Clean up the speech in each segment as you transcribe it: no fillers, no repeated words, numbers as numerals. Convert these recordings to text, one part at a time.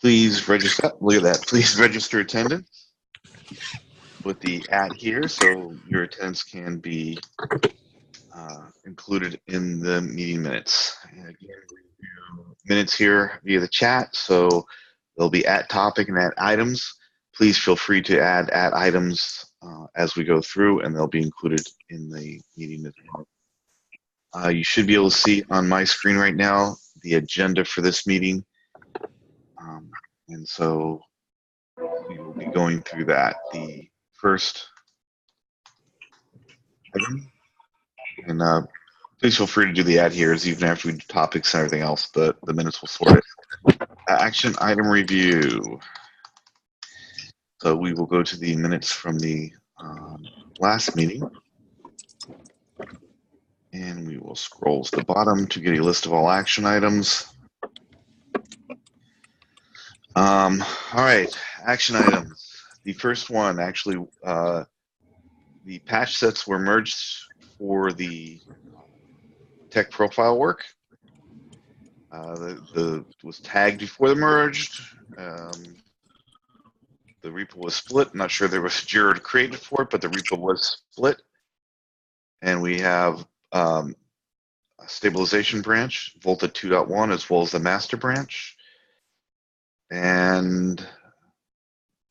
Please register. Look at that. Please register attendance with the @ here, so your attendance can be included in the meeting minutes. And again, we do minutes here via the chat, so there'll be @ topic and @ items. Please feel free to add @ items as we go through, and they'll be included in the meeting as well. You should be able to see on my screen right now the agenda for this meeting. And so we will be going through that. The first item, and please feel free to do the @ here's even after we do topics and everything else. The minutes will sort it. Action item review. So we will go to the minutes from the last meeting, and we will scroll to the bottom to get a list of all action items. All right, action items. The first one, actually, the patch sets were merged for the tech profile work. Was tagged before the merged. The repo was split. Not sure there was Jira created for it, but the repo was split. And we have a stabilization branch, Volta 2.1, as well as the master branch. And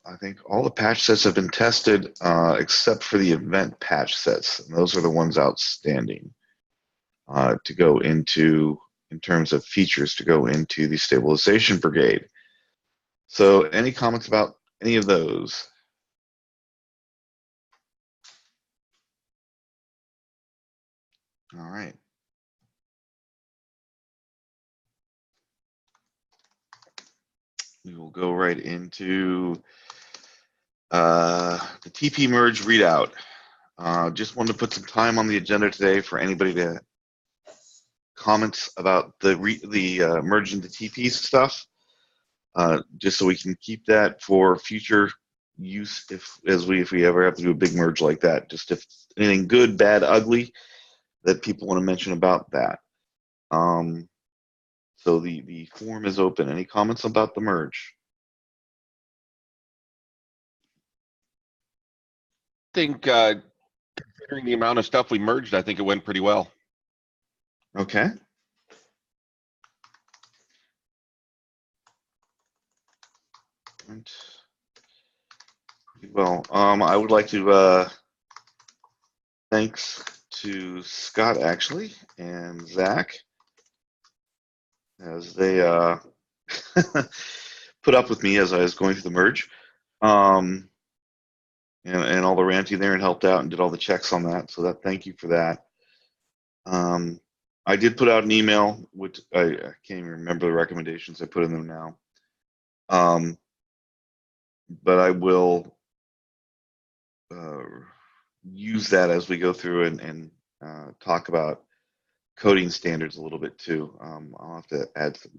I think all the patch sets have been tested except for the event patch sets. And those are the ones outstanding to go into, in terms of features, to go into the stabilization brigade. So any comments about any of those? All right. We will go right into the TP merge readout. Just wanted to put some time on the agenda today for anybody to comments about the merge into TP stuff, just so we can keep that for future use if we ever have to do a big merge like that. Just if anything good, bad, ugly that people want to mention about that. So the forum is open. Any comments about the merge? I think considering the amount of stuff we merged, I think it went pretty well. Okay. Well, I would like to thanks to Scott actually and Zach, as they put up with me as I was going through the merge, and all the ranting there, and helped out and did all the checks on that. So thank you for that. I did put out an email, which I can't even remember the recommendations I put in them now. But I will use that as we go through and talk about coding standards a little bit too. I'll have to add some.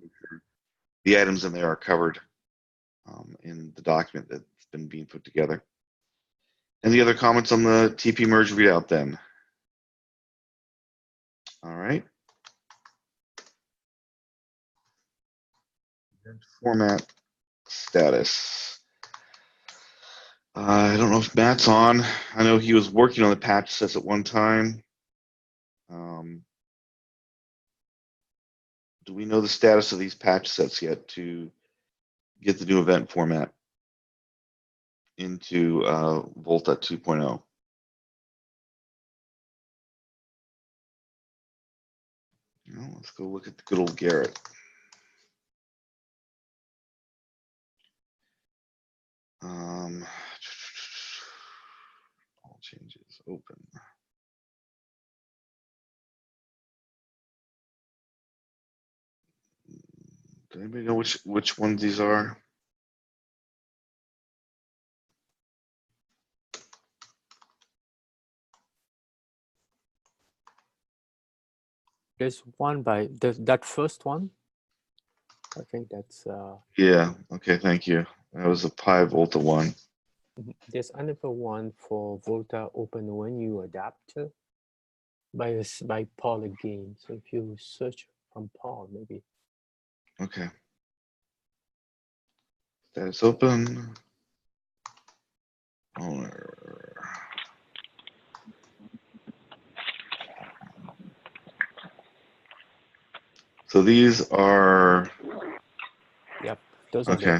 The items in there are covered in the document that's been being put together. Any other comments on the TP merge readout then? All right. Format status. I don't know if Matt's on. I know he was working on the patch sets at one time. Do we know the status of these patch sets yet to get the new event format into Volta 2.0? Let's go look at the good old Garrett. All changes open. Does anybody know which ones these are? There's one by that first one. I think that's. Yeah. Okay. Thank you. That was a Pi Volta one. There's another one for Volta OpenONU adapter by Paul again. So if you search from Paul, maybe. Okay. Status open. Owner. So these are, Yep, those are okay.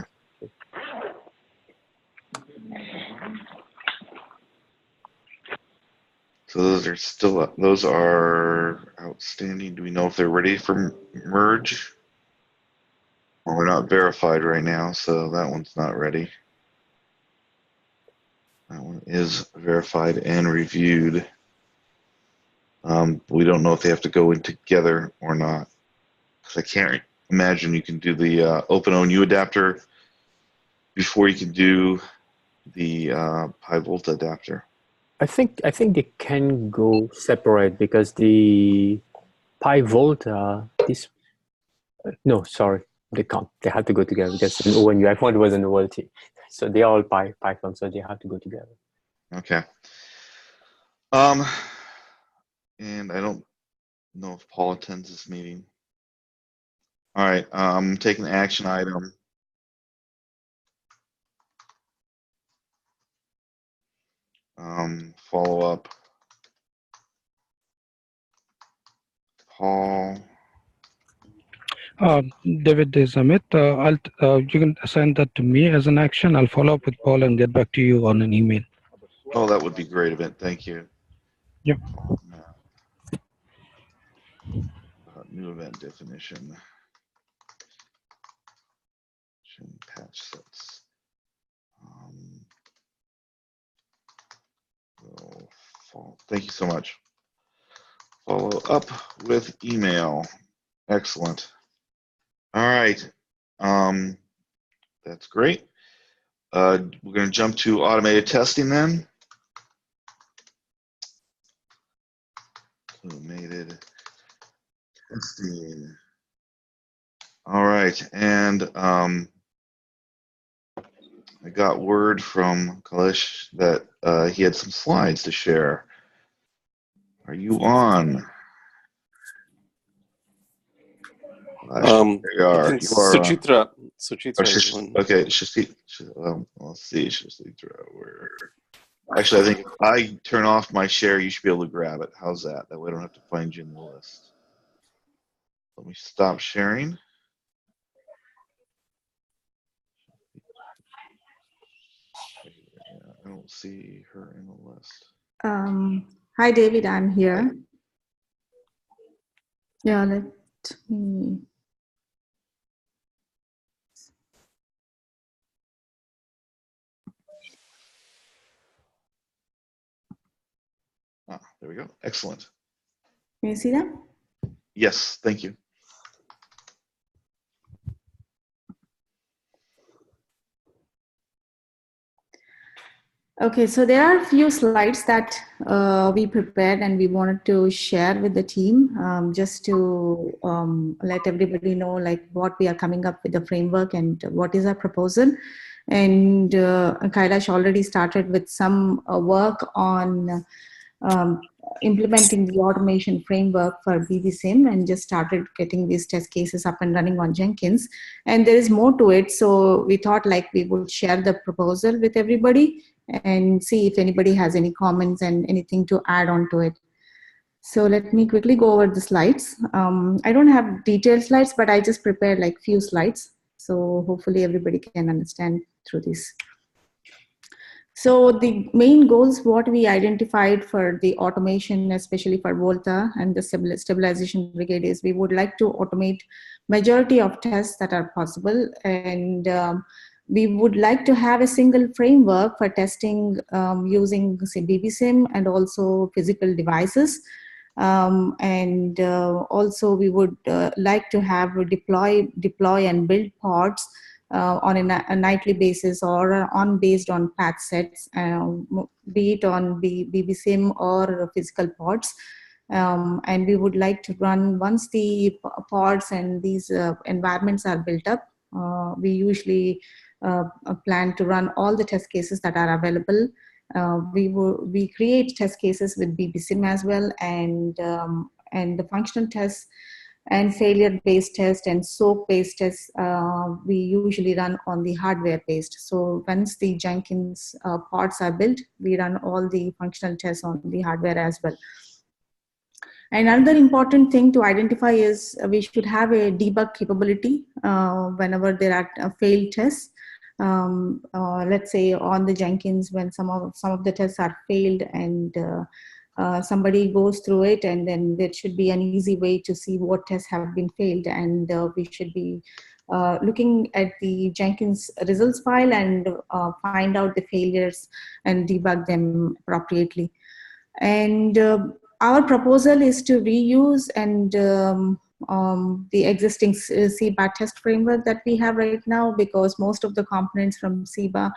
the So those are outstanding. Do we know if they're ready for merge? Well, we're not verified right now, so that one's not ready. That one is verified and reviewed. We don't know if they have to go in together or not. Because I can't imagine you can do the OpenONU adapter before you can do the Pi Volta adapter. I think they can go separate because the Pi Volta no, sorry, they can't. They have to go together because an ONU. I thought it was an OLT, so they are all Python, so they have to go together. Okay. And I don't know if Paul attends this meeting. All right, taking action item. Follow up. Paul. David, this is Amit. You can assign that to me as an action. I'll follow up with Paul and get back to you on an email. Oh, that would be great, event. Thank you. Yep. New event definition. Patch sets. Thank you so much. Follow up with email. Excellent. All right. That's great. We're going to jump to automated testing then. Automated testing. All right. And I got word from Kalesh that he had some slides to share. Are you on? There you are. I think You are. Suchitra is one. Okay, let's see, Shasitra. Where? Actually, I think if I turn off my share, you should be able to grab it. How's that? That way I don't have to find you in the list. Let me stop sharing. I don't see her in the list. Hi, David, I'm here. Yeah, let me. There we go. Excellent. Can you see them? Yes, thank you. Okay, so there are a few slides that we prepared and we wanted to share with the team just to let everybody know like what we are coming up with the framework and what is our proposal. And Kailash already started with some work on implementing the automation framework for BBSIM and just started getting these test cases up and running on Jenkins. And there is more to it. So we thought like we would share the proposal with everybody and see if anybody has any comments and anything to add on to it. So let me quickly go over the slides. I don't have detailed slides, but I just prepared like few slides. So hopefully everybody can understand through this. So the main goals, what we identified for the automation, especially for Volta and the stabilization brigade, is we would like to automate majority of tests that are possible. And we would like to have a single framework for testing using say, BBSIM and also physical devices. Also we would like to have deploy and build pods on a nightly basis or based on path sets, be it on BBSIM or physical pods. And we would like to run once the pods and these environments are built up. We usually plan to run all the test cases that are available. We create test cases with BBSIM as well, and the functional tests And failure-based test and soak-based tests, we usually run on the hardware-based. So once the Jenkins pods are built, we run all the functional tests on the hardware as well. And another important thing to identify is we should have a debug capability whenever there are failed tests. Let's say on the Jenkins, when some of the tests are failed and somebody goes through it, and then there should be an easy way to see what tests have been failed, and we should be looking at the Jenkins results file and find out the failures and debug them appropriately. And our proposal is to reuse and the existing CBA test framework that we have right now, because most of the components from CBA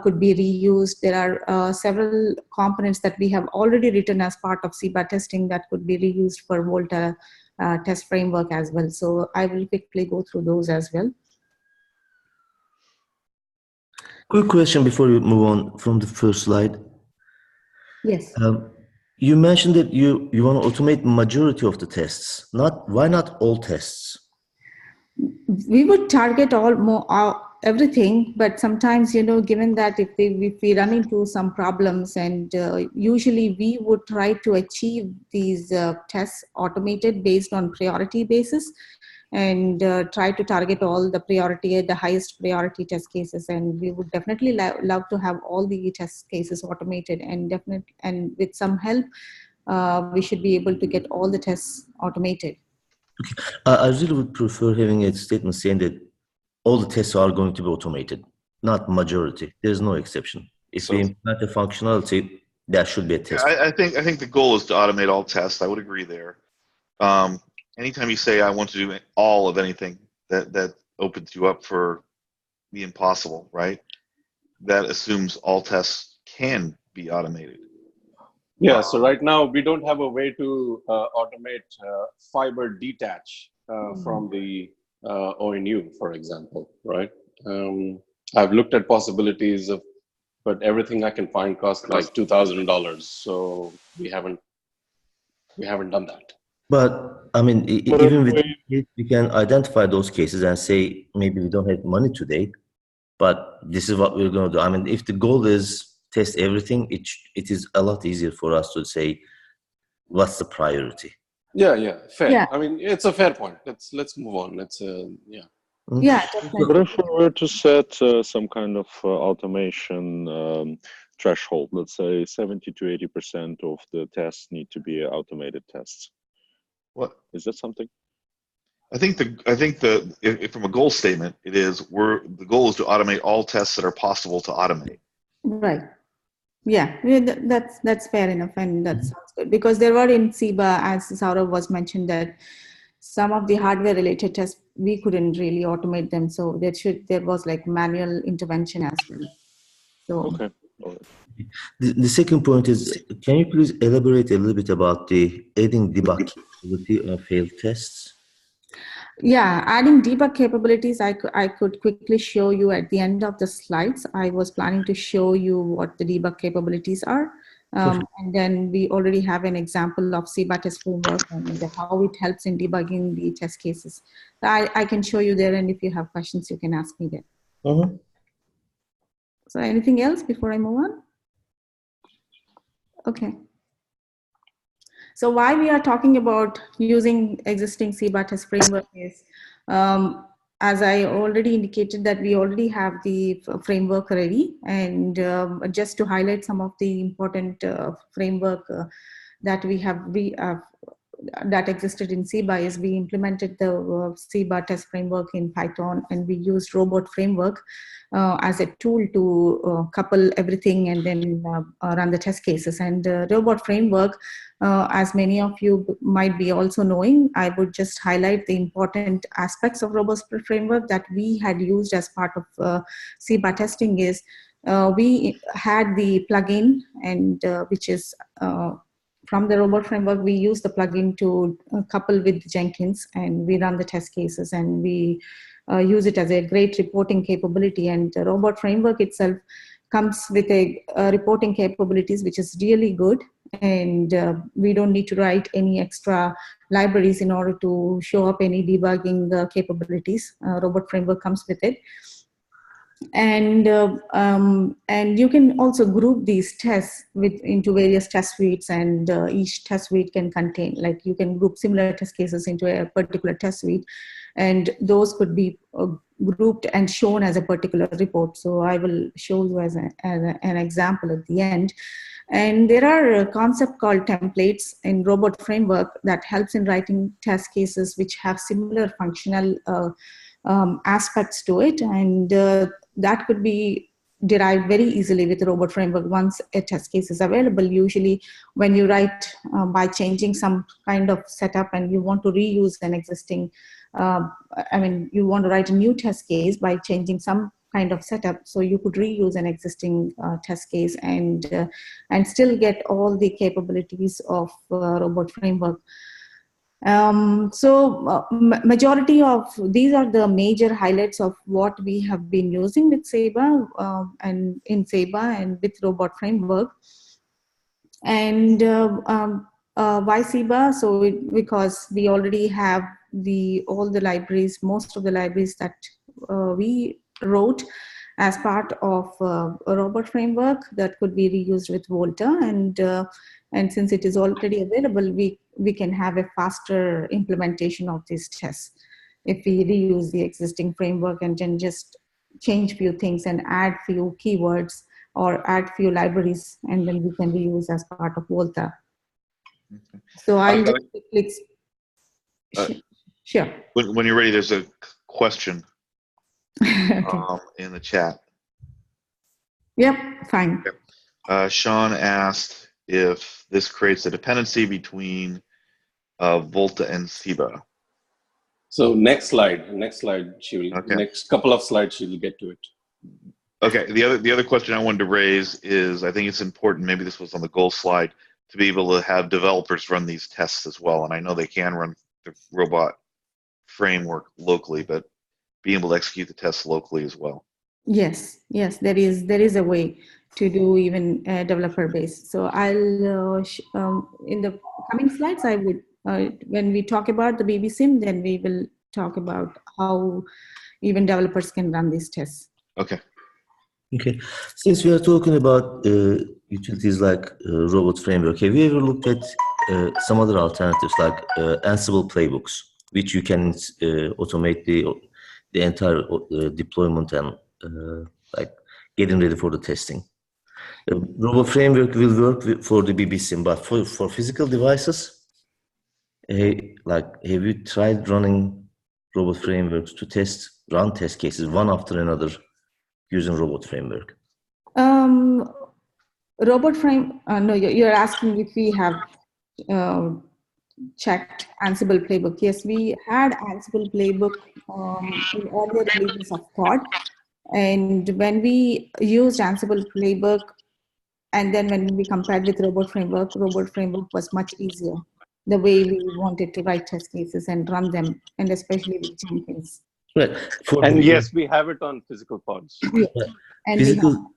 could be reused. There are several components that we have already written as part of CBA testing that could be reused for Volta test framework as well. So I will quickly go through those as well. Quick question before you move on from the first slide. Yes. You mentioned that you want to automate majority of the tests. Why not all tests? We would target everything, but sometimes, given that if we run into some problems, and usually we would try to achieve these tests automated based on priority basis, and try to target all the highest priority test cases. And we would definitely love to have all the test cases automated, and with some help, we should be able to get all the tests automated. Okay. I really would prefer having a statement saying that all the tests are going to be automated, not majority. There's no exception. If we implement a functionality, that should be a test. I think the goal is to automate all tests. I would agree there. Anytime you say I want to do all of anything, that opens you up for the impossible, right? That assumes all tests can be automated. Yeah, so right now we don't have a way to automate fiber detach from the ONU, for example, right? I've looked at possibilities but everything I can find costs like $2,000. So we haven't done that. But I mean, even with it, we can identify those cases and say, maybe we don't have money today, but this is what we're going to do. I mean, if the goal is test everything, it is a lot easier for us to say, what's the priority? Yeah, fair. Yeah. I mean, it's a fair point. Let's move on. Yeah. Yeah, definitely. But if we were to set some kind of automation threshold, let's say 70 to 80% of the tests need to be automated tests. What is that something? I think if from a goal statement, the goal is to automate all tests that are possible to automate. Right. Yeah, that's fair enough, and that sounds good, because there were in CBA, as Saurav was mentioned, that some of the hardware related tests we couldn't really automate them, so there was like manual intervention as well. So okay. The second point is, can you please elaborate a little bit about the adding debug capability of failed tests? yeah, adding debug capabilities, I could quickly show you at the end of the slides. I was planning to show you what the debug capabilities are. And then we already have an example of CBA test framework and how it helps in debugging the test cases. I can show you there, and if you have questions, you can ask me there. Mm-hmm. So anything else before I move on? Okay. So why we are talking about using existing CBA test framework is, as I already indicated, that we already have the framework ready, and just to highlight some of the important framework that we have that existed in CBA is we implemented the CBA test framework in Python, and we used robot framework as a tool to couple everything and then run the test cases. And robot framework, as many of you might be also knowing, I would just highlight the important aspects of robot framework that we had used as part of CBA testing is we had the plugin, and which is from the robot framework, we use the plugin to couple with Jenkins, and we run the test cases, and we use it as a great reporting capability. And the robot framework itself comes with a reporting capabilities, which is really good. And we don't need to write any extra libraries in order to show up any debugging capabilities. Robot Framework comes with it. And you can also group these tests into various test suites, and each test suite can contain, like you can group similar test cases into a particular test suite, and those could be grouped and shown as a particular report. So I will show you as an example at the end. And there are a concept called templates in Robot Framework that helps in writing test cases which have similar functional aspects to it, and that could be derived very easily with Robot Framework once a test case is available. Usually when you write by changing some kind of setup and you want to reuse an existing, you want to write a new test case by changing some kind of setup, so you could reuse an existing test case and still get all the capabilities of Robot Framework. Majority of these are the major highlights of what we have been using with Seba and in Seba and with Robot Framework. And why Seba? So because we already have all the libraries, most of the libraries that we wrote as part of a Robot Framework that could be reused with Volta, and since it is already available, we can have a faster implementation of these tests if we reuse the existing framework and then just change few things and add few keywords or add few libraries, and then we can reuse as part of Volta. Okay. So I'll just click. Sure. When you're ready, there's a question Okay. in the chat. Yep, fine. Sean asked if this creates a dependency between Volta and Seba. So next slide, she will, Okay. next couple of slides, she will get to it. Okay, the other question I wanted to raise is, I think it's important, maybe this was on the goal slide, to be able to have developers run these tests as well. And I know they can run the robot framework locally, but being able to execute the tests locally as well. Yes, there is a way to do even developer based. So I'll in the coming slides, I would when we talk about the BBSIM, then we will talk about how even developers can run these tests. Okay. Okay. Since we are talking about utilities like robot framework, have you ever looked at some other alternatives like Ansible playbooks, which you can automate the entire deployment and like getting ready for the testing? Robot framework will work for the BBSIM, but for physical devices, like have you tried running robot frameworks to run test cases one after another using robot framework? Robot frame, no, you're asking if we have checked Ansible playbook. Yes, we had Ansible playbook in earlier releases of Pod. And when we used Ansible playbook, and then when we compared with Robot Framework was much easier. The way we wanted to write test cases and run them, and especially with Jenkins. Right. And yes, we have it on physical pods. Yeah. And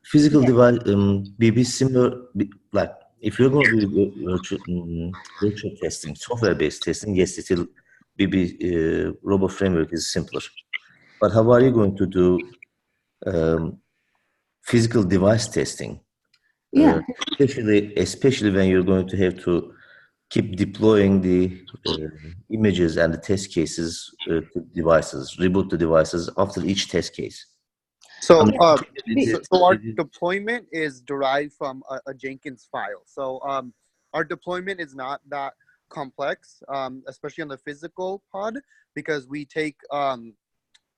physical device, BB similar, like if you're going to do virtual testing, software-based testing, yes, it will BB robot framework is simpler. But how are you going to do physical device testing? Yeah. Especially when you're going to have to keep deploying the images and the test cases to devices, reboot the devices after each test case. So, so our deployment is derived from a Jenkins file. So our deployment is not that complex, especially on the physical pod, because we take,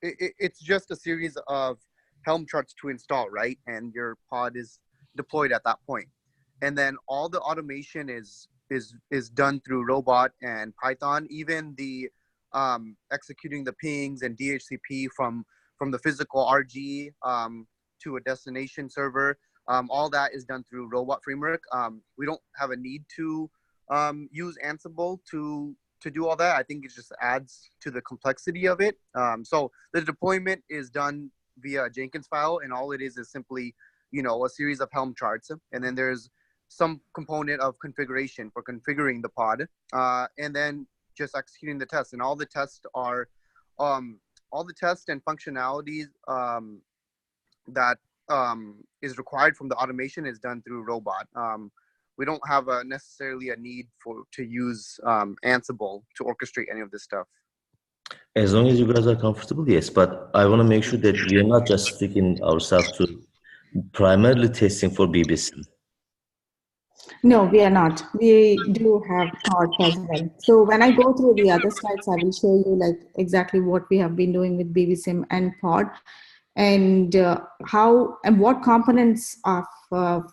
it's just a series of Helm charts to install, right? And your pod is deployed at that point. And then all the automation is done through robot and Python. Even the executing the pings and DHCP from the physical RG to a destination server, all that is done through robot framework. We don't have a need to use Ansible to do all that. I think it just adds to the complexity of it. So the deployment is done via a Jenkins file, and all it is simply a series of Helm charts, and then there's some component of configuration for configuring the pod, and then just executing the test. And all the tests and functionalities that is required from the automation is done through robot. We don't have necessarily a need to use Ansible to orchestrate any of this stuff. As long as you guys are comfortable, yes. But I want to make sure that we are not just sticking ourselves to primarily testing for BBC. No, we are not. We do have pods as well. So when I go through the other slides, I will show you like exactly what we have been doing with BBSIM and pod, and how and what components of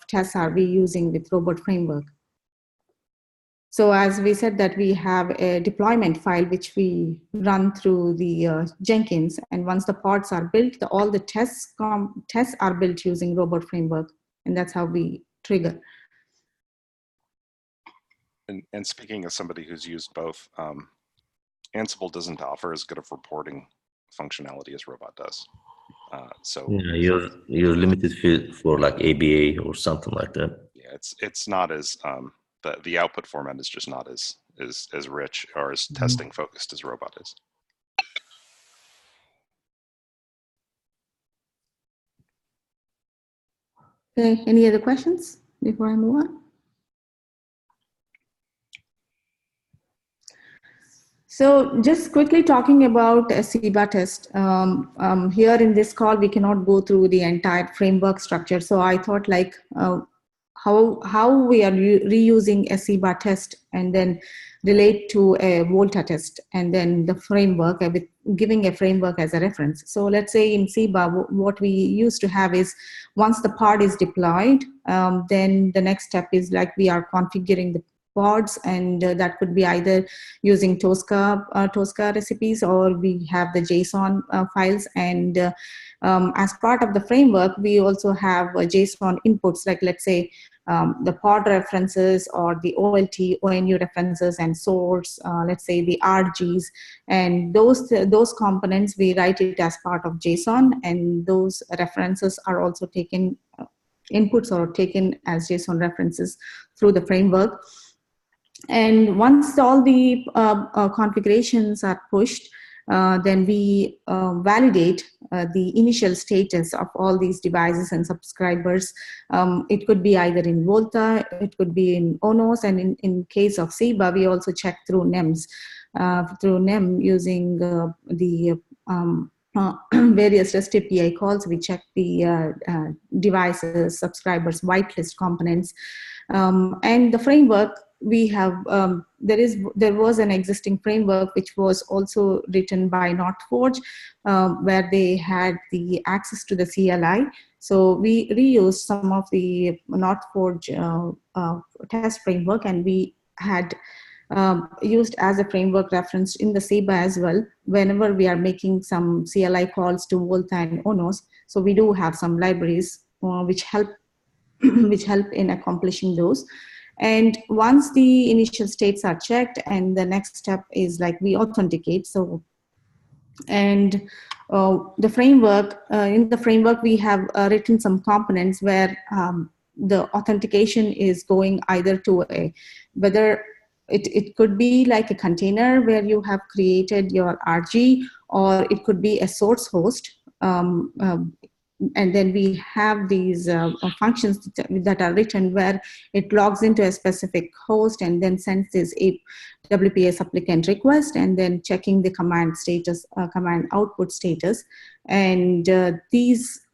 tests are we using with robot framework. So as we said that we have a deployment file which we run through the Jenkins, and once the pods are built, all the tests are built using robot framework, and that's how we trigger. And speaking as somebody who's used both, Ansible doesn't offer as good of reporting functionality as Robot does. So yeah, you're limited for like ABA or something like that. Yeah, it's not as the output format is just not as rich or as testing focused as Robot is. Okay, any other questions before I move on? So just quickly talking about a CBA test. Here in this call, we cannot go through the entire framework structure. So I thought like how we are reusing a CBA test and then relate to a Volta test and then the framework with giving a framework as a reference. So let's say in CBA, what we used to have is once the pod is deployed, then the next step is like we are configuring the pods, and that could be either using Tosca recipes, or we have the JSON files. And as part of the framework, we also have JSON inputs, like let's say the pod references or the OLT, ONU references and source, let's say the RGs, and those components, we write it as part of JSON, and those references are also taken, inputs are taken as JSON references through the framework. And once all the configurations are pushed, then we validate the initial status of all these devices and subscribers. It could be either in Volta, it could be in ONOS, and in case of CBA, we also check through NEMs, through NEM using the various REST API calls. We check the devices, subscribers, whitelist components, and the framework. We have there was an existing framework which was also written by NorthForge, where they had the access to the CLI. So we reused some of the NorthForge test framework, and we had used as a framework reference in the CBA as well, whenever we are making some CLI calls to Volta and ONOS. So we do have some libraries which help in accomplishing those. And once the initial states are checked, and the next step is like we authenticate. So, and the framework, in the framework, we have written some components where the authentication is going either to whether it could be like a container where you have created your RG, or it could be a source host. And then we have these functions that are written where it logs into a specific host and then sends this WPA supplicant request, and then checking the command status, command output status. And these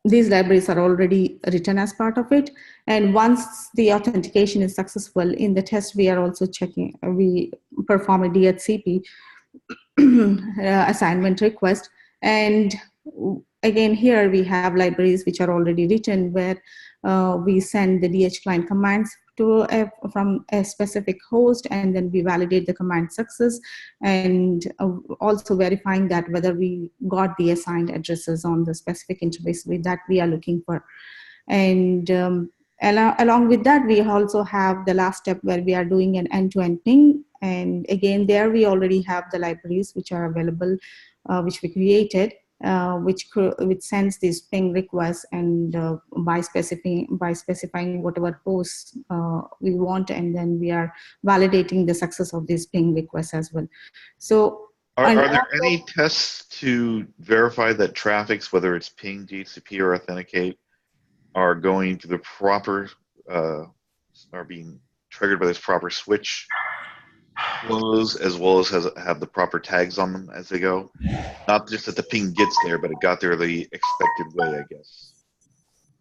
libraries are already written as part of it. And once the authentication is successful in the test, we are also checking, we perform a DHCP assignment request. And again, here we have libraries which are already written where we send the DH client commands from a specific host, and then we validate the command success, and also verifying that whether we got the assigned addresses on the specific interface that we are looking for. And along with that, we also have the last step where we are doing an end-to-end ping. And again, there we already have the libraries which are available, which we created. which sends these ping requests, and by specifying whatever hosts we want, and then we are validating the success of these ping requests as well. So Are there any tests to verify that traffics, whether it's ping, DHCP, or authenticate, are going to the proper, are being triggered by this proper switch flows, as well as have the proper tags on them as they go? Not just that the ping gets there, but it got there the expected way, I guess.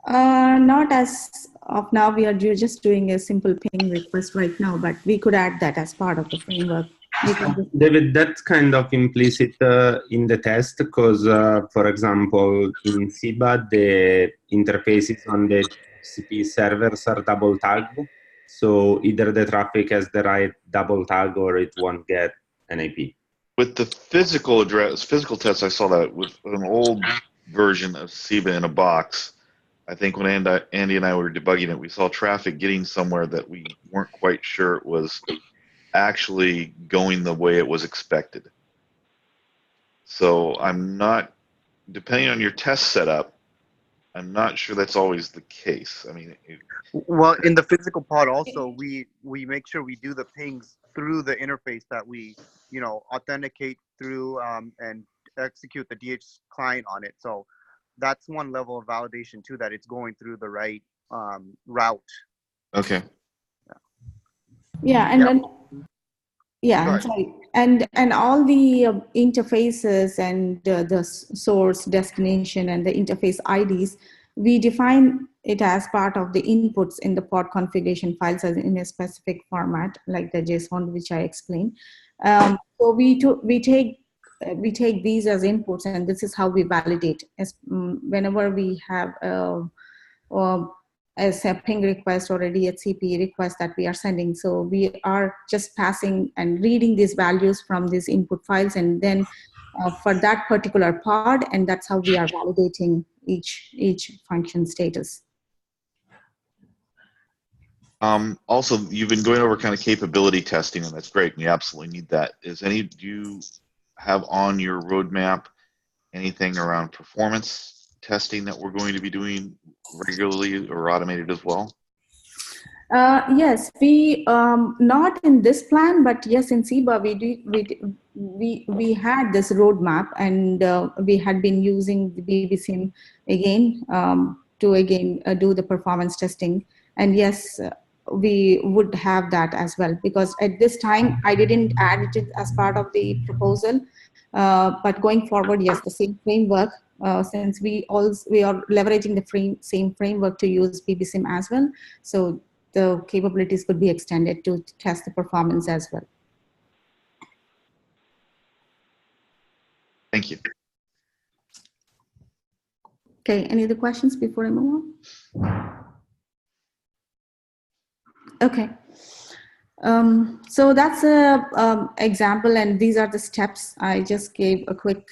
Not as of now. We are just doing a simple ping request right now, but we could add that as part of the framework. David, that's kind of implicit in the test because, for example, in SIBA, the interfaces on the CP servers are double tagged. So either the traffic has the right double tag or it won't get an IP. With the physical test, I saw that with an old version of SIBA in a box. I think when Andy and I were debugging it, we saw traffic getting somewhere that we weren't quite sure it was actually going the way it was expected. So I'm not, depending on your test setup, I'm not sure that's always the case. I mean, well, in the physical pod also, we make sure we do the pings through the interface that we, authenticate through and execute the DH client on it. So that's one level of validation too, that it's going through the right route. Okay. Yeah, and then I'm sorry, and all the interfaces and the source, destination, and the interface IDs, we define it as part of the inputs in the pod configuration files as in a specific format, like the JSON, which I explained. So we take these as inputs, and this is how we validate. Whenever we have as a ping request or a DHCP request that we are sending. So we are just passing and reading these values from these input files, and then for that particular pod, and that's how we are validating each function status. Also, you've been going over kind of capability testing, and that's great, and you absolutely need that. Do you have on your roadmap anything around performance testing that we're going to be doing regularly or automated as well? Yes, we not in this plan, but yes, in SIBA we had this roadmap, and we had been using the BBSIM again to do the performance testing. And yes, we would have that as well, because at this time I didn't add it as part of the proposal, but going forward, yes, the same framework. Since we are leveraging the same framework to use BBSIM as well, so the capabilities could be extended to test the performance as well. Thank you. Okay, any other questions before I move on? Okay. So that's a example, and these are the steps. I just gave a quick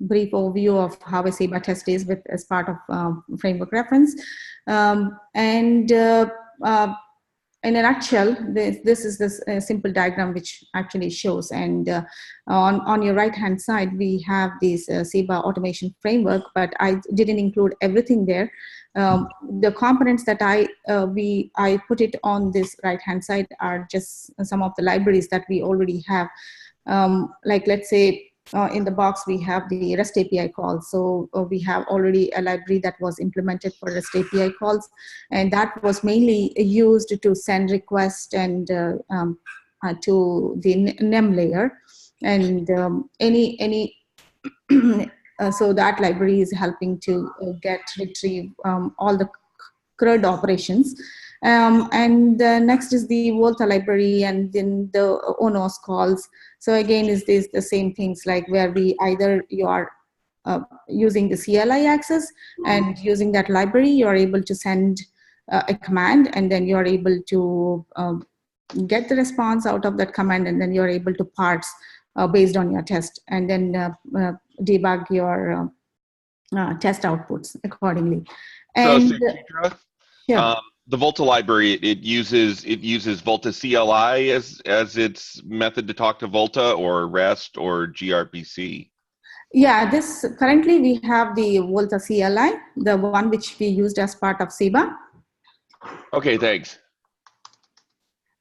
brief overview of how a SIBA test is as part of framework reference. In a nutshell, this is this simple diagram which actually shows. And on your right-hand side, we have this SIBA automation framework, but I didn't include everything there. The components that I put it on this right-hand side are just some of the libraries that we already have. Like, let's say, in the box, we have the REST API calls. So we have already a library that was implemented for REST API calls, and that was mainly used to send requests and to the NEM layer. And so that library is helping to retrieve all the CRUD operations. And next is the Volta library, and then the ONOS calls. So again, is this the same things, like where you are using the CLI access, and using that library, you are able to send a command, and then you are able to get the response out of that command, and then you are able to parse based on your test, and then debug your test outputs accordingly. And so Chitra, the Volta library, it uses Volta CLI as its method to talk to Volta, or REST, or gRPC. Yeah, this currently we have the Volta CLI, the one which we used as part of SIBA. Okay, thanks.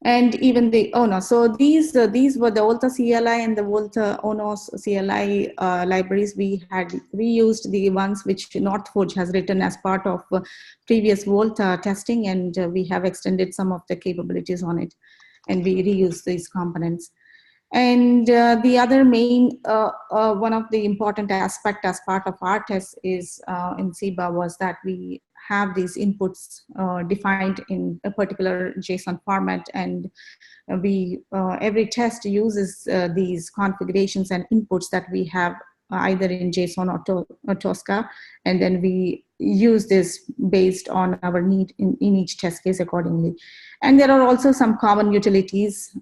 And even the ONO. So these were the Volta CLI and the Volta ONO's CLI libraries. We had reused the ones which Northforge has written as part of previous Volta testing, and we have extended some of the capabilities on it, and we reuse these components. And the other main, one of the important aspect as part of our test is in SIBA was that we have these inputs defined in a particular JSON format, and we every test uses these configurations and inputs that we have either in JSON or Tosca, and then we use this based on our need in each test case accordingly. And there are also some common utilities.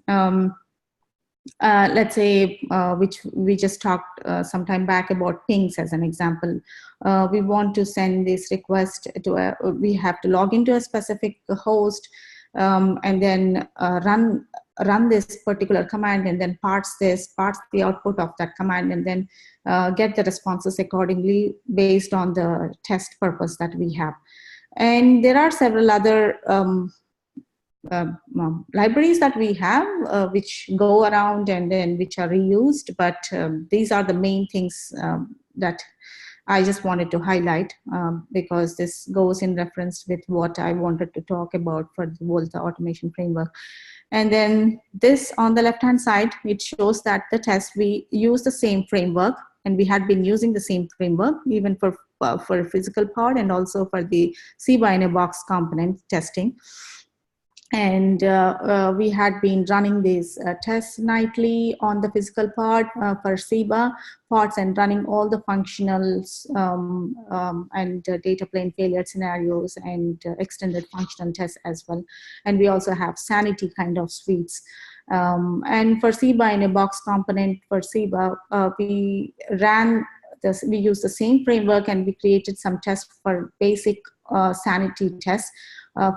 Let's say, which we just talked some time back about pings as an example. We want to send this request to we have to log into a specific host and then run this particular command, and then parse the output of that command, and then get the responses accordingly based on the test purpose that we have. And there are several other libraries that we have which go around and then which are reused, but these are the main things that I just wanted to highlight because this goes in reference with what I wanted to talk about for the Volta automation framework. And then this on the left hand side, it shows that the test, we use the same framework, and we had been using the same framework even for a physical part and also for the SIBA in a box component testing. And we had been running these tests nightly on the physical part for SIBA parts, and running all the functionals and data plane failure scenarios and extended functional tests as well. And we also have sanity kind of suites. And for SIBA in a box component for SIBA, we used the same framework, and we created some tests for basic sanity tests.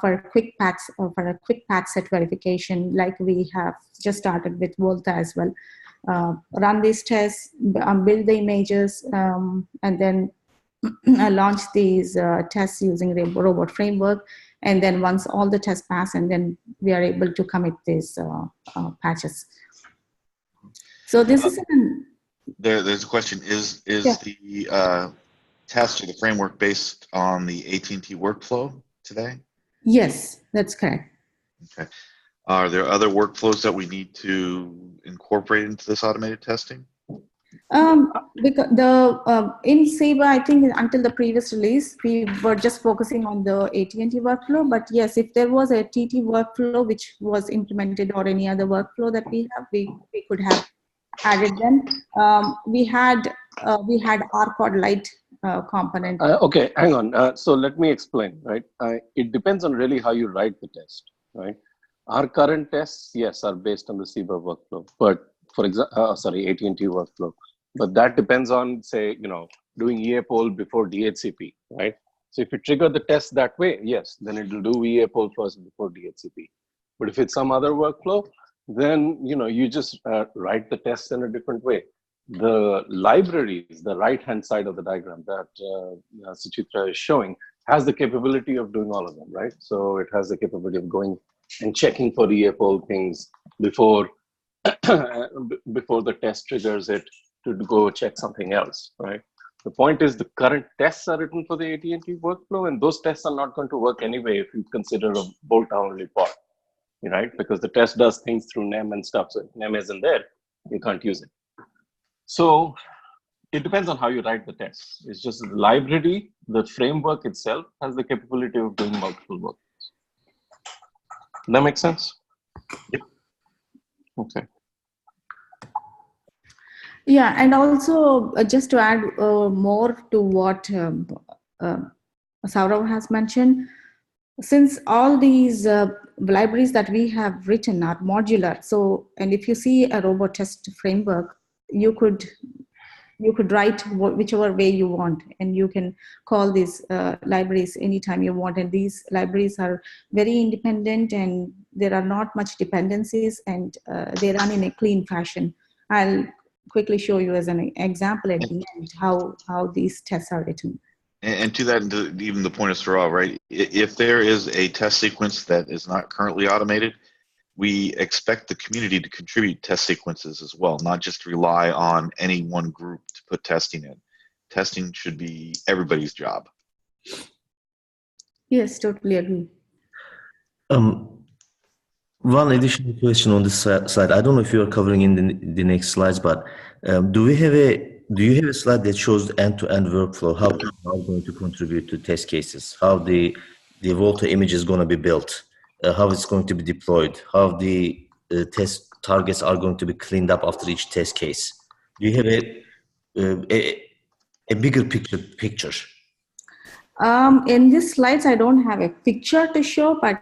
For a quick path set verification, like we have just started with Volta as well. Run these tests, build the images, and then launch these tests using the robot framework. And then once all the tests pass, and then we are able to commit these patches. So this is there's a question. Is the test or the framework based on the AT&T workflow today? Yes, that's correct. Okay. Are there other workflows that we need to incorporate into this automated testing? Because in SIBA, I think until the previous release, we were just focusing on the AT&T workflow. But yes, if there was a TT workflow which was implemented, or any other workflow that we have, we could have added them. We had RCOD Lite component. Okay, hang on. So let me explain, right? It depends on really how you write the test, right? Our current tests, yes, are based on the SIBA workflow, but for example, AT&T workflow. But that depends on, say, doing EA poll before DHCP, right? So if you trigger the test that way, yes, then it will do EA poll first before DHCP. But if it's some other workflow, then you just write the tests in a different way. The libraries, the right-hand side of the diagram that Suchitra is showing, has the capability of doing all of them, right? So it has the capability of going and checking for EA poll things before before the test triggers it to go check something else, right? The point is the current tests are written for the AT&T workflow, and those tests are not going to work anyway if you consider a Volta-only part, right? Because the test does things through NEM and stuff. So if NEM isn't there, you can't use it. So it depends on how you write the test. It's just the library, the framework itself has the capability of doing multiple workflows. That makes sense? Yep. Okay. Yeah, and also just to add more to what Saurav has mentioned, since all these libraries that we have written are modular, so, and if you see a robot test framework, you could write whichever way you want, and you can call these libraries anytime you want. And these libraries are very independent, and there are not much dependencies, and they run in a clean fashion. I'll quickly show you as an example at the end how these tests are written. And to that, and to even the point of straw, right? If there is a test sequence that is not currently automated, we expect the community to contribute test sequences as well, not just rely on any one group to put testing in. Testing should be everybody's job. Yes, totally agree. One additional question on this slide. I don't know if you are covering in the next slides, but do you have a slide that shows the end-to-end workflow, how people are going to contribute to test cases, how the Volta image is going to be built, how it's going to be deployed, how the test targets are going to be cleaned up after each test case? Do you have a bigger picture? In these slides, I don't have a picture to show, but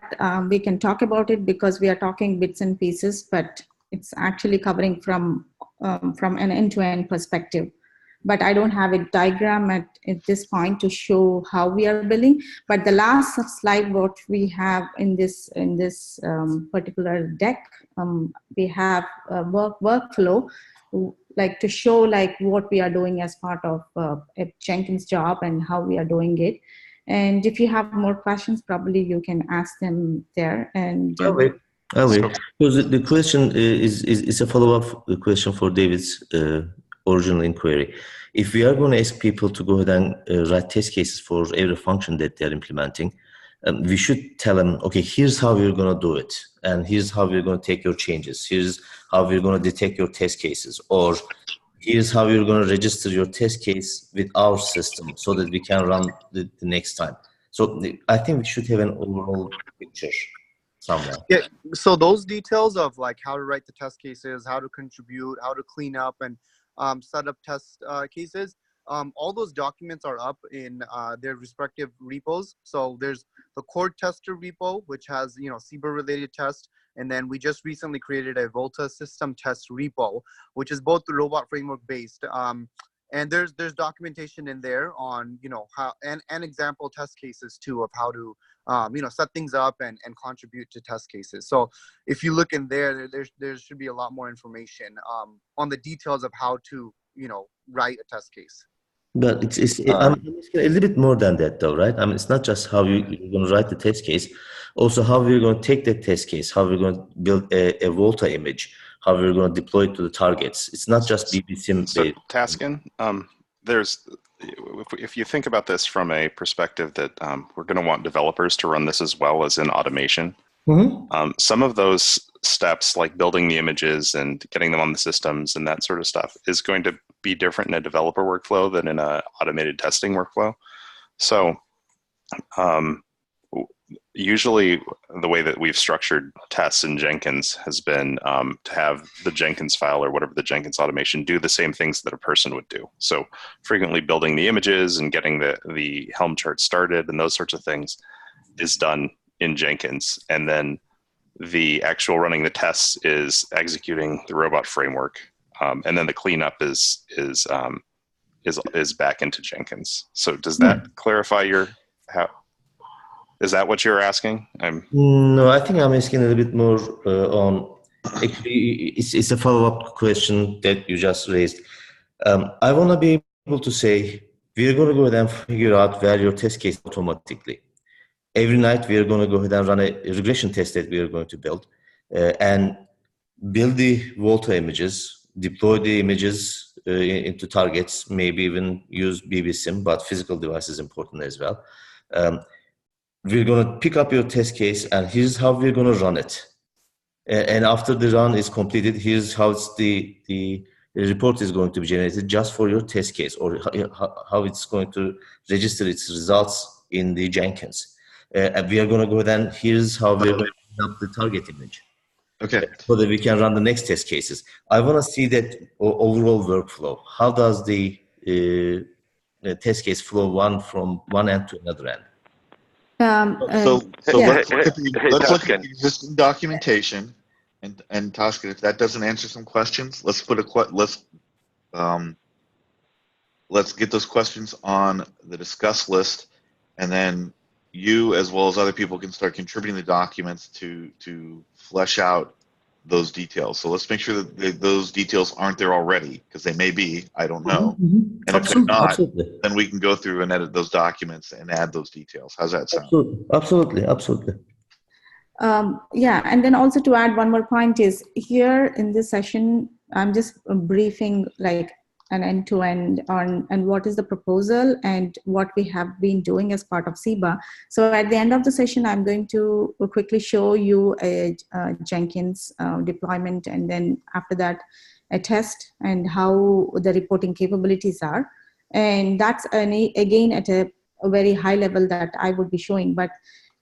we can talk about it because we are talking bits and pieces, but it's actually covering from an end-to-end perspective. But I don't have a diagram at this point to show how we are building. But the last slide, what we have in this particular deck, we have a workflow, like to show like what we are doing as part of a Jenkins job and how we are doing it. And if you have more questions, probably you can ask them there. And I'll wait. Because the question is a follow-up question for David's original inquiry. If we are going to ask people to go ahead and write test cases for every function that they're implementing, we should tell them, okay, here's how we're going to do it. And here's how we're going to take your changes. Here's how we're going to detect your test cases. Or here's how you're going to register your test case with our system so that we can run the next time. So I think we should have an overall picture somewhere. Yeah, so those details of like how to write the test cases, how to contribute, how to clean up and set up test cases, all those documents are up in their respective repos. So there's the core tester repo, which has, you know, CBER related tests. And then we just recently created a Volta system test repo, which is both the robot framework based. And there's documentation in there on, you know, how and example test cases too of how to, you know, set things up and contribute to test cases. So if you look in there should be a lot more information on the details of how to, you know, write a test case. But it's a little bit more than that, though, right? I mean, it's not just how you're going to write the test case, also how we're going to take that test case, how we're going to build a Volta image, how we're going to deploy it to the targets. It's not just BBSIM. So, Taskin, if you think about this from a perspective that we're going to want developers to run this as well as in automation, some of those steps like building the images and getting them on the systems and that sort of stuff is going to be different in a developer workflow than in an automated testing workflow. So usually the way that we've structured tests in Jenkins has been to have the Jenkins file or whatever the Jenkins automation do the same things that a person would do. So frequently building the images and getting the Helm chart started and those sorts of things is done in Jenkins. And then the actual running the tests is executing the robot framework. And then the cleanup is back into Jenkins. So does that clarify is that what you're asking? No, I think I'm asking a little bit more on, actually, it's a follow-up question that you just raised. I want to be able to say, we're going to go ahead and figure out where your test case automatically. Every night, we are going to go ahead and run a regression test that we are going to build and build the Volta images, deploy the images into targets, maybe even use BBSIM, but physical device is important as well. We're going to pick up your test case, and here's how we're going to run it. And after the run is completed, here's how the report is going to be generated just for your test case, or how it's going to register its results in the Jenkins. And we are going to go then, here's how we're going to clean up the target image. Okay. So that we can run the next test cases. I want to see that overall workflow. How does the test case flow from one end to another end? So let's look at the existing documentation, and Taskin, if that doesn't answer some questions, let's get those questions on the discuss list, and then you as well as other people can start contributing the documents to flesh out those details. So let's make sure that those details aren't there already, because they may be, I don't know. And if they're not, Absolutely. then we can go through and edit those documents and add those details. How's that sound? Absolutely. Yeah, and then also to add one more point is here in this session, I'm just briefing like an end-to-end on and what is the proposal and what we have been doing as part of SIBA. So at the end of the session, I'm going to quickly show you a Jenkins deployment, and then after that, a test and how the reporting capabilities are. And that's again at a very high level that I would be showing. But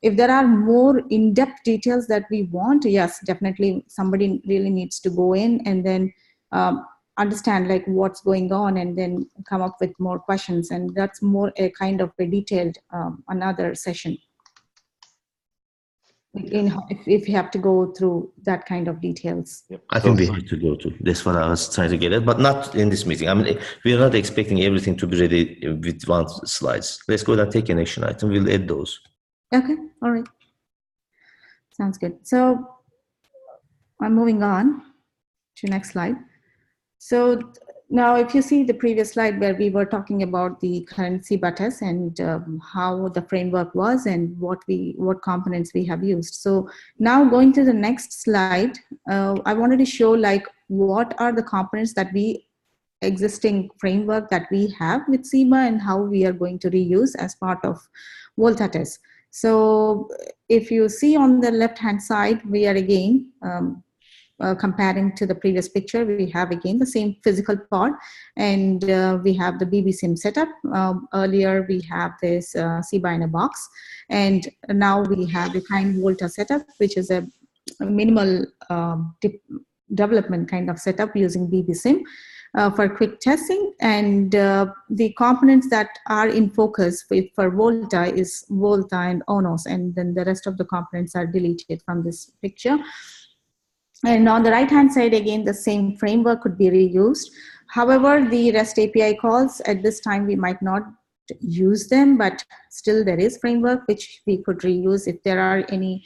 if there are more in-depth details that we want, yes, definitely somebody really needs to go in and then understand like what's going on and then come up with more questions. And that's more a kind of a detailed another session. If you have to go through that kind of details. Yep. I think we have to go to. That's what I was trying to get at, but not in this meeting. I mean, we are not expecting everything to be ready with one slides. Let's go and take an action item. We'll add those. Okay, all right. Sounds good. So I'm moving on to next slide. So now if you see the previous slide where we were talking about the current SIBA test and how the framework was and what components we have used. So now going to the next slide, I wanted to show like what are the components that existing framework that we have with SIBA and how we are going to reuse as part of Volta test. So if you see on the left-hand side, we are again comparing to the previous picture, we have again the same physical pod, and we have the BBSIM setup. Earlier we have this SIBA in a box, and now we have the kind Volta setup, which is a minimal development kind of setup using BBSIM. For quick testing, and the components that are in focus for Volta is Volta and ONOS, and then the rest of the components are deleted from this picture. And on the right-hand side, again, the same framework could be reused. However, the REST API calls, at this time, we might not use them, but still there is framework which we could reuse if there are any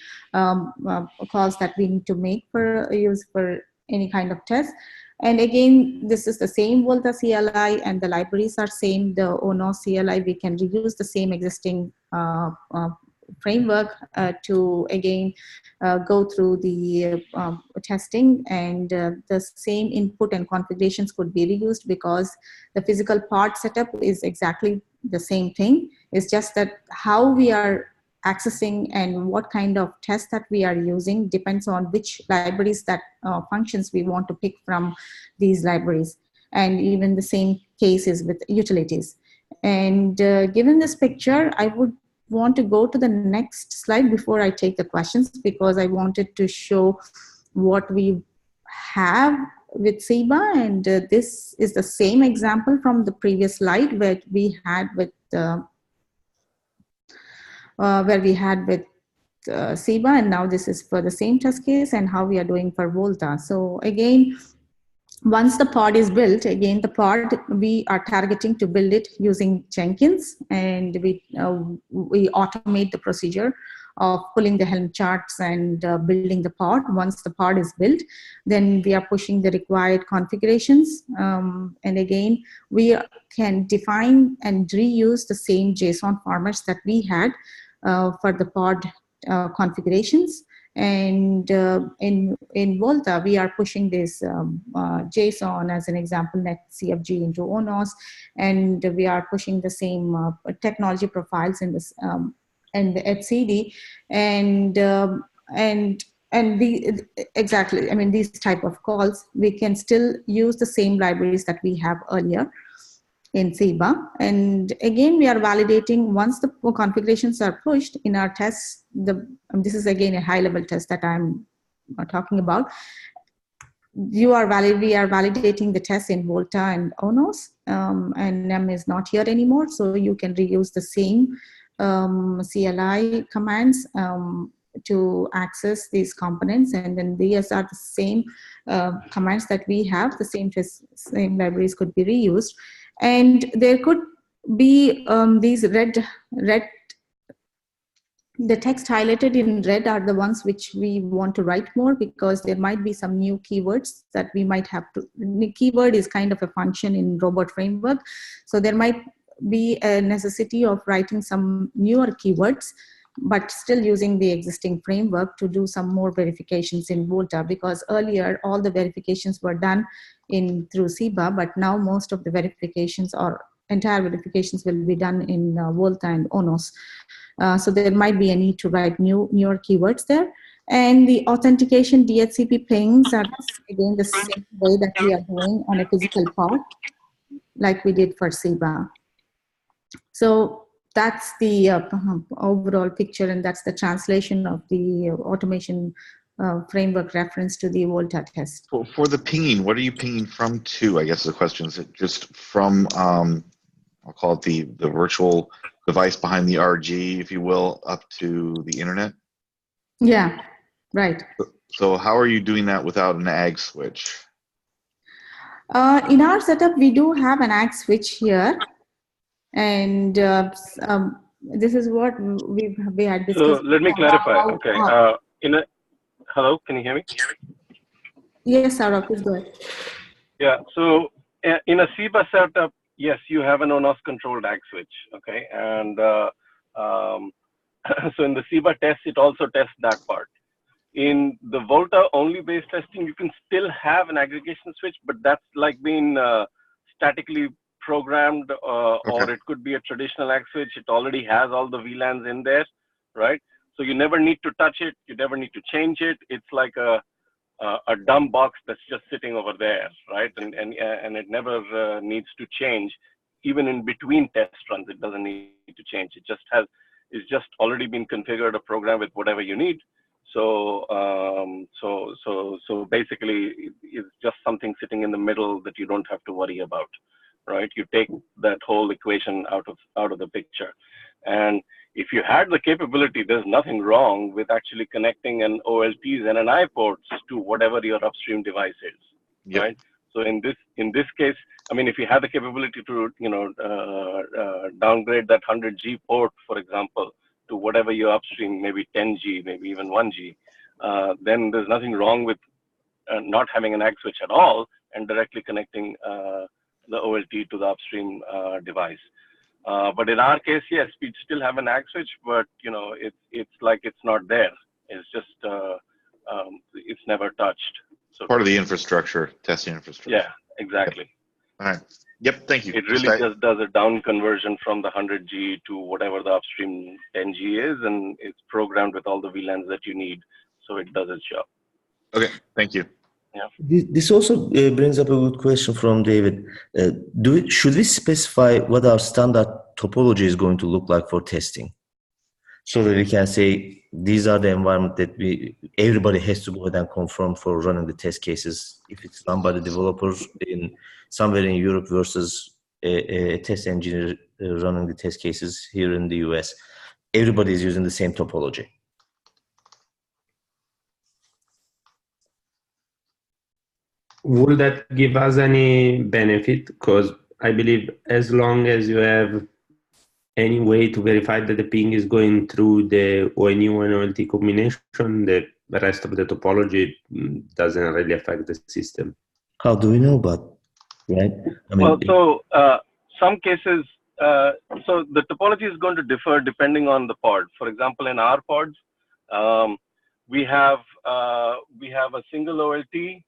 calls that we need to make for use for any kind of test. And again, this is the same Volta CLI and the libraries are same. The ONOS CLI, we can reuse the same existing framework to again go through the testing, and the same input and configurations could be reused because the physical part setup is exactly the same thing. It's just that how we are accessing and what kind of test that we are using depends on which libraries that functions we want to pick from these libraries. And even the same case is with utilities. And given this picture, I would want to go to the next slide before I take the questions, because I wanted to show what we have with SIBA. And this is the same example from the previous slide where we had with SIBA, and now this is for the same test case and how we are doing for Volta. So again, once the pod is built, again, the pod, we are targeting to build it using Jenkins, and we automate the procedure of pulling the Helm charts and building the pod. Once the pod is built, then we are pushing the required configurations. And again, we can define and reuse the same JSON formats that we had for the pod configurations. And in Volta, we are pushing this JSON as an example, netcfg into ONOS, and we are pushing the same technology profiles in this and the etcd, and exactly, I mean, these type of calls, we can still use the same libraries that we have earlier in SIBA. And again, we are validating once the configurations are pushed in our tests. This is again a high level test that I'm talking about. We are validating the tests in Volta and ONOS, and NEM is not here anymore. So you can reuse the same CLI commands to access these components. And then these are the same commands that we have, the same libraries could be reused. And there could be these red The text highlighted in red are the ones which we want to write more, because there might be some new keywords that we might have to. The keyword is kind of a function in robot framework. So there might be a necessity of writing some newer keywords, but still using the existing framework to do some more verifications in Volta, because earlier all the verifications were done through SIBA, but now most of the verifications or entire verifications will be done in Volta and ONOS. So there might be a need to write newer keywords there. And the authentication DHCP pings are again the same way that we are doing on a physical pod, like we did for SIBA. So that's the overall picture, and that's the translation of the automation framework reference to the Volta test. For the pinging, what are you pinging from to? I guess the question is, it just from, I'll call it the virtual device behind the RG, if you will, up to the internet? Yeah, right. So how are you doing that without an AG switch? In our setup, we do have an AG switch here. And this is what we had discussed. So let me clarify. Okay. Hello, can you hear me? Yes, Sarah, please go ahead. Yeah. So in a SIBA setup, yes, you have an on-off controlled AG switch. Okay. And so in the SIBA test, it also tests that part. In the Volta only based testing, you can still have an aggregation switch, but that's like being statically programmed, or it could be a traditional AG switch. It already has all the VLANs in there, right? So you never need to touch it. You never need to change it. It's like a dumb box that's just sitting over there, right? And it never needs to change. Even in between test runs, it doesn't need to change. It's just already been configured a program with whatever you need. So so basically, it's just something sitting in the middle that you don't have to worry about, right? You take that whole equation out of the picture. And if you had the capability, there's nothing wrong with actually connecting an OLTs and an I ports to whatever your upstream device is, right? So in this case, I mean, if you have the capability to downgrade that 100G port, for example, to whatever your upstream, maybe 10G, maybe even 1G, then there's nothing wrong with not having an AG switch at all and directly connecting the OLT to the upstream device. But in our case, yes, we still have an AG switch, but it's like it's not there. It's just it's never touched. So part of the infrastructure, testing infrastructure. Yeah, exactly. All right. Yep. Thank you. It really just does a down conversion from the 100G to whatever the upstream 10G is, and it's programmed with all the VLANs that you need, so it does its job. Okay. Thank you. Yeah. This also brings up a good question from David. Should we specify what our standard topology is going to look like for testing, so that we can say these are the environment that everybody has to go ahead and confirm for running the test cases? If it's done by the developers somewhere in Europe versus a test engineer running the test cases here in the US, everybody is using the same topology. Will that give us any benefit? Because I believe as long as you have any way to verify that the ping is going through the ONU and OLT combination, the rest of the topology doesn't really affect the system. How do we know about, right? I mean, well, so some cases, so the topology is going to differ depending on the pod. For example, in our pods, we have a single OLT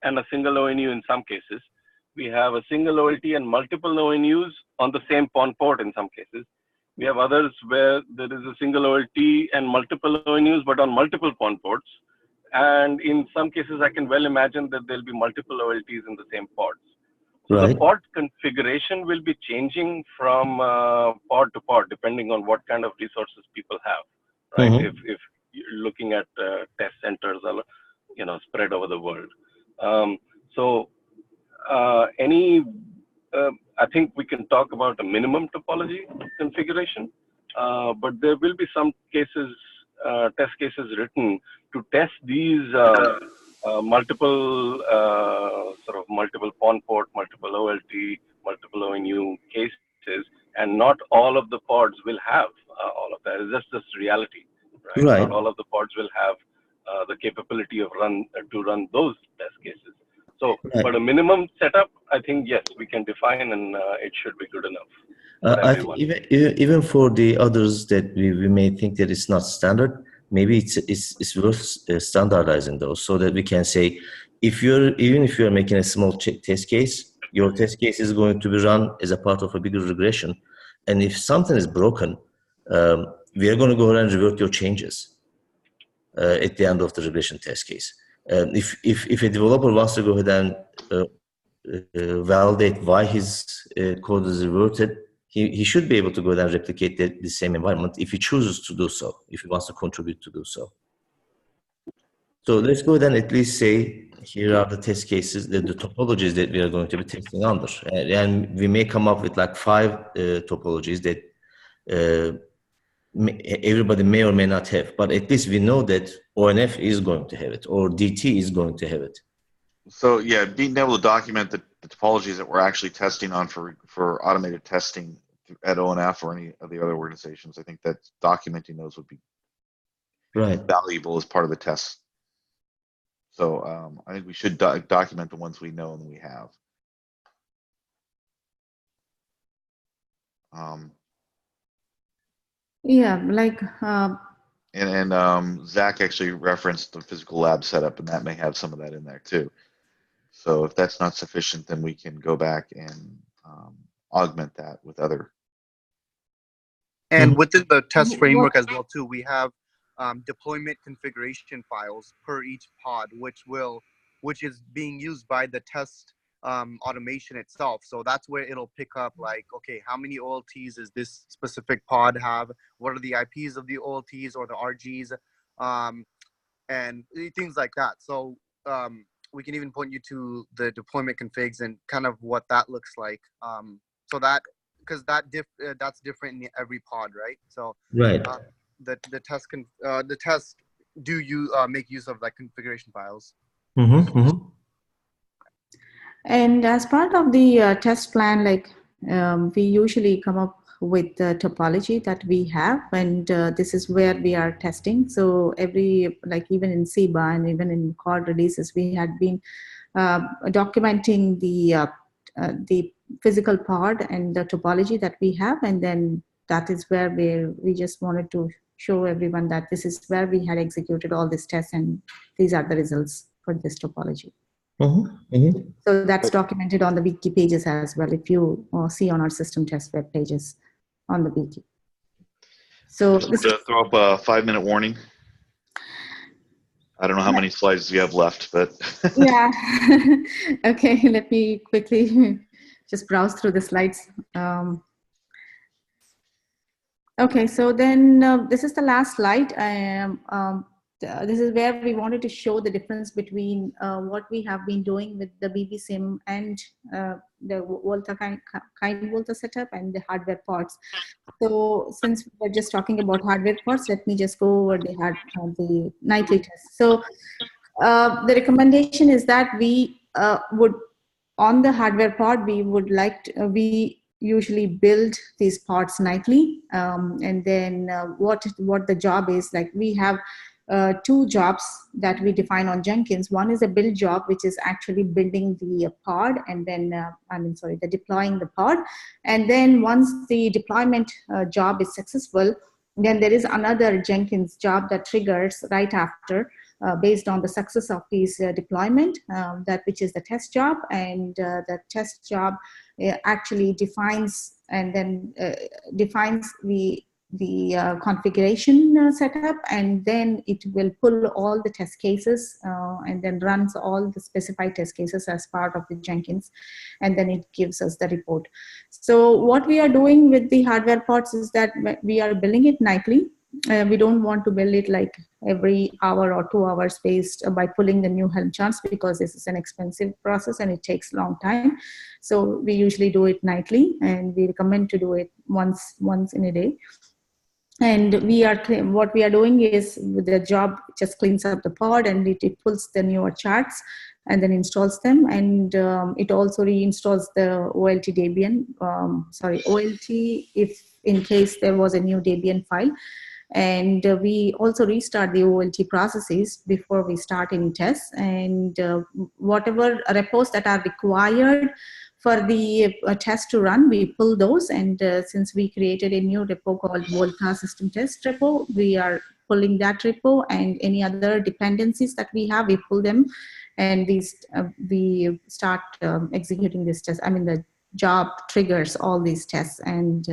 and a single ONU in some cases. We have a single OLT and multiple ONUs on the same PON port in some cases. We have others where there is a single OLT and multiple ONUs, but on multiple PON ports. And in some cases, I can well imagine that there'll be multiple OLTs in the same pods. So the pod configuration will be changing from pod to pod, depending on what kind of resources people have, right? If you're looking at test centers, spread over the world. I think we can talk about a minimum topology configuration, but there will be some cases, test cases written to test these multiple PON port, multiple OLT, multiple ONU cases, and not all of the pods will have all of that just this reality, right? Right. Not all of the pods will have the capability of to run those test cases. So, Right. but a minimum setup, I think, yes, we can define, and it should be good enough for I think everyone. even for the others that we may think that it's not standard, maybe it's worth standardizing those so that we can say, even if you're making a small test case, your test case is going to be run as a part of a bigger regression, and if something is broken, we are going to go ahead and revert your changes at the end of the regression test case. If a developer wants to go ahead and validate why his code is reverted, he should be able to go ahead and replicate the same environment if he chooses to do so, if he wants to contribute to do so. So let's go ahead and at least say, here are the test cases, the topologies that we are going to be testing under. And we may come up with like 5 topologies that everybody may or may not have, but at least we know that ONF is going to have it, or DT is going to have it. So yeah, being able to document the topologies that we're actually testing on for automated testing at ONF or any of the other organizations, I think that documenting those would be valuable as part of the test. So I think we should document the ones we know and we have. Yeah, like. And Zach actually referenced the physical lab setup, and that may have some of that in there too. So if that's not sufficient, then we can go back and augment that with other. And within the test framework as well too, we have deployment configuration files per each pod, which is being used by the test automation itself. So that's where it'll pick up like, okay, how many OLTs does this specific pod have? What are the IPs of the OLTs or the RGs? And things like that. So we can even point you to the deployment configs and kind of what that looks like. So that, because that's different in every pod, right? So the test do you make use of like configuration files. And as part of the test plan, like we usually come up with the topology that we have, and this is where we are testing. So every, like even in SIBA and even in code releases, we had been documenting the physical pod and the topology that we have, and then that is where we just wanted to show everyone that this is where we had executed all these tests, and these are the results for this topology. So that's documented on the wiki pages as well, if you see on our system test web pages on the wiki. So just to throw up a 5-minute warning. I don't know how many slides you have left, but yeah. Okay, let me quickly just browse through the slides. Okay, so then this is the last slide. This is where we wanted to show the difference between what we have been doing with the BBSIM and the Volta kind Volta setup and the hardware parts. So since we're just talking about hardware parts, let me just go over the nightly test. So the recommendation is that we would, on the hardware part, we would like to, we usually build these parts nightly, and then what the job is, like we have 2 jobs that we define on Jenkins. One is a build job, which is actually building the pod, and then the deploying the pod. And then once the deployment job is successful, then there is another Jenkins job that triggers right after, based on the success of these deployment, that which is the test job, and the test job actually defines and then defines the configuration setup, and then it will pull all the test cases and then runs all the specified test cases as part of the Jenkins, and then it gives us the report. So what we are doing with the hardware parts is that we are building it nightly. We don't want to build it like every hour or 2 hours based by pulling the new Helm charts, because this is an expensive process and it takes a long time. So we usually do it nightly, and we recommend to do it once in a day. And what we are doing is, the job just cleans up the pod, and it pulls the newer charts and then installs them, and it also reinstalls the OLT Debian. OLT, if in case there was a new Debian file. And we also restart the OLT processes before we start any tests. And whatever repos that are required for the test to run, we pull those. And since we created a new repo called Volta System Test repo, we are pulling that repo, and any other dependencies that we have, we pull them, and we start executing this test. I mean, the job triggers all these tests. And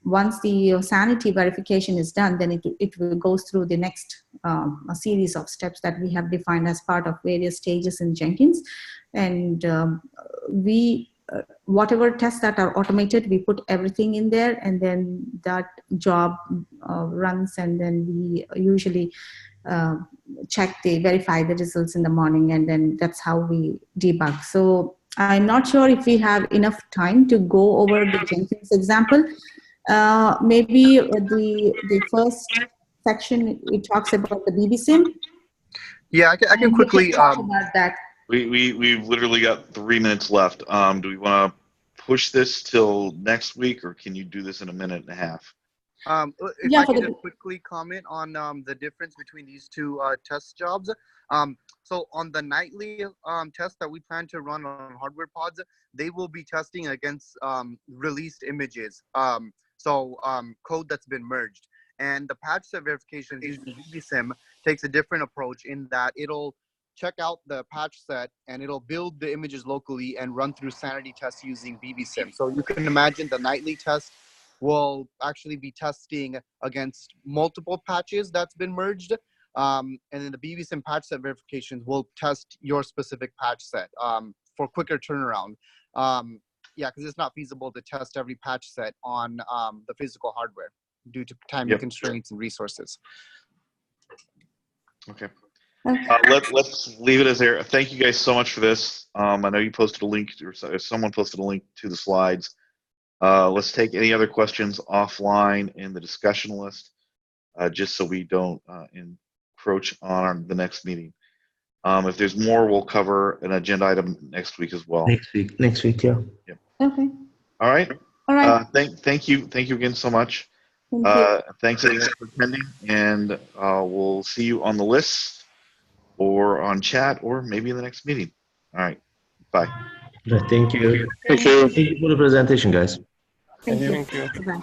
once the sanity verification is done, then it will go through the next a series of steps that we have defined as part of various stages in Jenkins. And whatever tests that are automated, we put everything in there, and then that job runs, and then we usually verify the results in the morning, and then that's how we debug. So I'm not sure if we have enough time to go over the Jenkins example. Maybe the first section, it talks about the BBSIM. Yeah, I can quickly talk about that. We've literally got 3 minutes left. Do we want to push this till next week, or can you do this in a minute and a half? If I can just quickly comment on the difference between these two test jobs. So on the nightly test that we plan to run on hardware pods, they will be testing against released images. Code that's been merged. And the patch set verification using BBSIM takes a different approach in that it'll check out the patch set and it'll build the images locally and run through sanity tests using BBSIM. So you can imagine the nightly test will actually be testing against multiple patches that's been merged. And then the BBSIM patch set verifications will test your specific patch set for quicker turnaround. Yeah, because it's not feasible to test every patch set on the physical hardware due to timing constraints and resources. Okay. Let's leave it as there. Thank you guys so much for this. I know you posted a link, or someone posted a link to the slides. Let's take any other questions offline in the discussion list, just so we don't encroach on the next meeting. If there's more, we'll cover an agenda item next week as well. Next week, yeah. Yep. Okay. All right. All right. Thank you again so much. Thank you. Thanks everyone for attending, and we'll see you on the list or on chat or maybe in the next meeting. All right. Bye. Thank you. Thank you. Thank you for the presentation, guys. Thank you. Thank you. Bye.